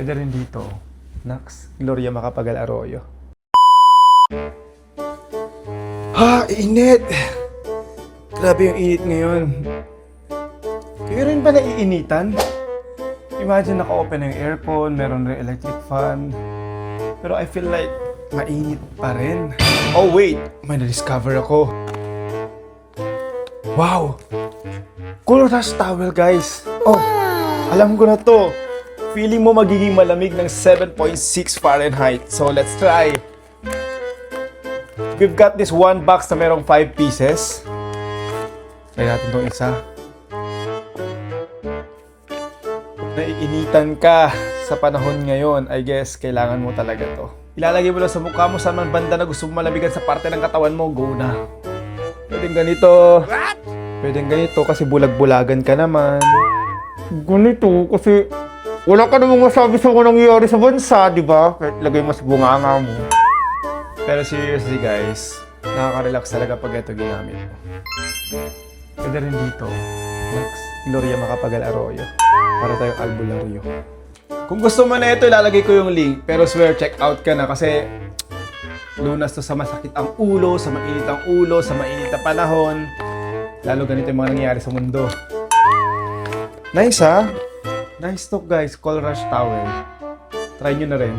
Pwede rin dito. Nax, Gloria Macapagal Arroyo. Ha! Init! Grabe yung init ngayon. Kayo rin ba naiinitan? Imagine naka-open na yung aircon, meron rin electric fan. Pero I feel like mainit pa rin. Oh wait! May na-discover ako. Wow! Cool Rush Towel, guys! Oh! Alam ko na to! Feeling mo magiging malamig ng 7.6 Fahrenheit. So let's try! We've got this one box na merong 5 pieces. Try natin tong isa. Naiinitan ka sa panahon ngayon, I guess kailangan mo talaga to. Ilalagay mo lang sa mukha mo sa man banda na gusto mo malamigan sa parte ng katawan mo, go na. Pwedeng ganito. Pwedeng ganito kasi bulag-bulagan ka naman. Ganito kasi wala ka namang masabi sa kung nangyayari sa bansa, di ba? Kahit lagay mo sa bunganga mo. Pero seriously guys, nakaka-relax talaga pag ito ginamit mo. Pwede rin dito. Next, Gloria Macapagal Arroyo. Para tayong albularyo. Kung gusto mo na ito, ilalagay ko yung link. Pero swear, check out ka na kasi lunas to sa masakit ang ulo, sa mainit ang ulo, sa mainit na panahon. Lalo ganito yung mga nangyayari sa mundo. Nice ha? Nice to guys, Cool Rush Towel. Try nyo na rin.